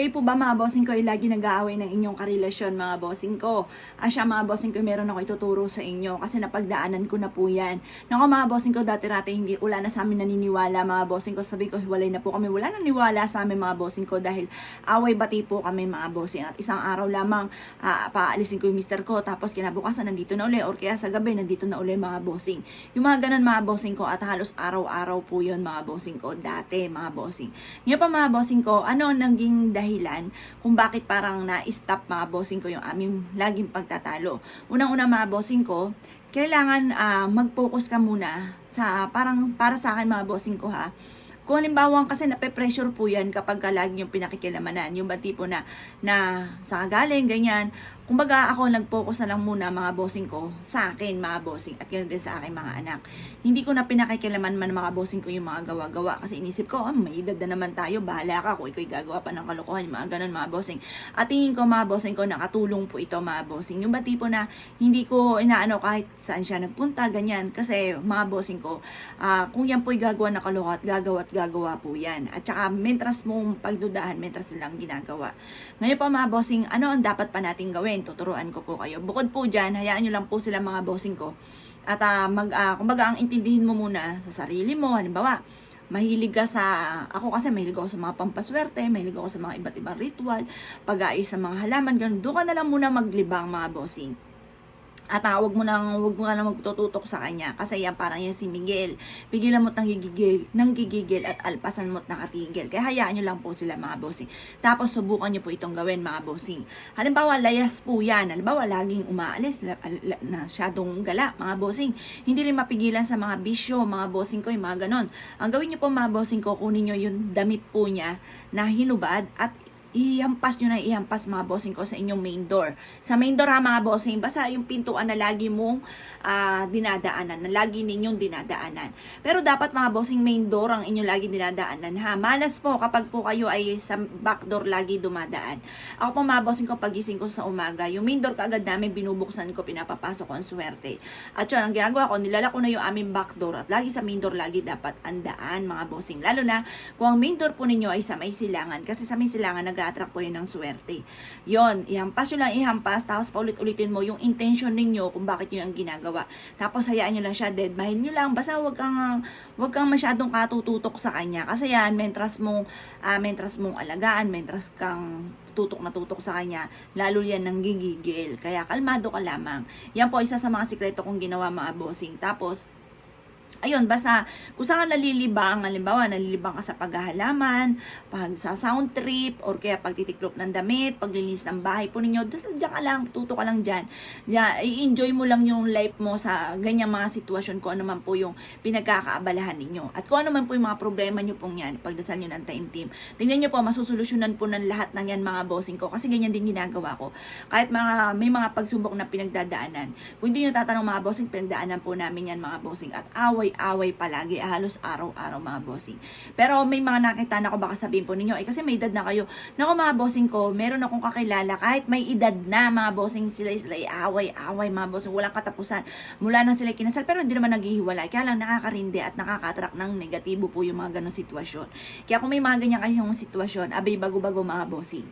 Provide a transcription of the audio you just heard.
Kayo po ba mga bossing ko ay lagi nag-aaway ng inyong karelasyon mga bossing ko? Siya mga bossing ko, meron ako ituturo sa inyo kasi napagdaanan ko na po yan. Nako mga bossing ko, dati-rati hindi, wala na sa amin naniniwala mga bossing ko. Sabi ko, hiwalay na po kami. Wala naniwala sa amin mga bossing ko dahil away bati po kami mga bossing. At isang araw lamang, paalisin ko yung mister ko. Tapos kinabukasan, nandito na uli. Or kaya sa gabi, nandito na uli mga bossing. Yung mga ganun mga bossing ko at halos araw-araw po yun mga bossing ko. Dati mga bossing. Ngayon pa mga bossing ko, ano naging dahilan kung bakit parang na-stop mga bossing ko yung aming laging pagtatalo. Unang-una mga bossing ko, kailangan mag-focus ka muna sa parang para sa akin mga bossing ko ha. Kung halimbawa kasi nape-pressure po yan kapag lagi yung pinakikilamanan, yung ba tipo na sa kagaling, ganyan. Kumbaga ako nag-focus na lang muna mga bossing ko sa akin mga bossing at yun din sa aking mga anak. Hindi ko na pinakikilaman man mga bossing ko yung mga gawa-gawa kasi inisip ko, may edad na naman tayo, bahala ka kung ikaw gagawa pa ng kalokohan, yung mga ganun mga bossing. At tingin ko mga bossing ko, nakatulong po ito mga bossing. Yung ba tipo na hindi ko inaano kahit saan siya nagpunta, ganyan. Kasi mga bossing ko, kung yan po'y gagawa ng kalokohan, gagawa po yan. At saka mentras mong pagdudahan, mentras silang ginagawa. Ngayon pa mga bossing, ano ang dapat pa natin gawin? Tuturuan ko po kayo. Bukod po dyan, hayaan nyo lang po sila mga bossing ko. At kumbaga ang intindihin mo muna sa sarili mo. Halimbawa, mahilig ka sa, ako kasi mahilig ako sa mga pampaswerte, mahilig ako sa mga iba't ibang ritual, pag-aayos sa mga halaman, ganun. Doon ka na lang muna maglibang mga bossing. At wag mo lang magtututok sa kanya kasi yan parang yan si Miguel. Pigilan mo't nang gigigil at alpasan mo't nakatigil. Kaya hayaan nyo lang po sila mga bossing. Tapos subukan nyo po itong gawin mga bossing. Halimbawa layas po yan. Halimbawa laging umaalis, masyadong gala mga bossing. Hindi rin mapigilan sa mga bisyo mga bossing ko yung mga ganon. Ang gawin nyo po mga bossing ko, kunin nyo yung damit po niya na hinubad at ihampas nyo na ihampas mga bossing ko sa inyong main door. Sa main door ha mga bossing, basta yung pintuan na lagi mong dinadaanan, na lagi ninyong dinadaanan. Pero dapat mga bossing main door ang inyong lagi dinadaanan ha. Malas po kapag po kayo ay sa back door lagi dumadaan. Ako po mga bossing ko, pagising ko sa umaga, yung main door kaagad namin binubuksan ko, pinapapasok ko ang swerte. At yun, ang ginagawa ko, nilalako na yung aming back door at lagi sa main door lagi dapat andaan mga bossing. Lalo na kung ang main door po ninyo ay sa may silangan, kasi sa may silangan nag-attract po yun ng swerte. Yon, ihampas nyo lang ihampas, tapos paulit-ulitin mo yung intention ninyo kung bakit nyo ang ginagawa. Tapos hayaan nyo lang siya, deadmahin nyo lang, basta wag kang masyadong katututok sa kanya. Kasi yan, mentras mong alagaan, mentras kang tutok na tutok sa kanya, lalo yan nang gigigil. Kaya kalmado ka lamang. Yan po isa sa mga sikreto kong ginawa mga bossing. Tapos, ayun, basta kung saan ka nalilibang, halimbawa, nalilibang ka sa paghahalaman, pag sa sound trip, or kaya pagtitiklop ng damit, paglilinis ng bahay po ninyo, diyan ka lang, tuto ka lang dyan. I-enjoy mo lang yung life mo sa ganyang mga sitwasyon, kung ano man po yung pinagkakaabalahan ninyo. At kung ano man po yung mga problema nyo pong yan, pagdasal nyo ng time team. Tingnan nyo po, masusolusyonan po ng lahat ng yan mga bossing ko, kasi ganyan din ginagawa ko. Kahit may mga pagsubok na pinagdadaanan. Kung hindi nyo tatanong mga bossing, pinagdaanan po namin yan mga bossing. At away palagi, halos araw-araw mga bossing. Pero may mga nakita na ko, baka sabihin po ninyo, kasi may edad na kayo. Naku mga bossing ko, meron akong kakilala, kahit may edad na mga bossing, sila away mga bossing, walang katapusan. Mula na sila kinasal, pero hindi naman naghihiwalay. Kaya lang nakakarindi at nakaka-attract ng negatibo po yung mga ganong sitwasyon. Kaya kung may mga ganyan kayong sitwasyon, abay bago-bago mga bossing.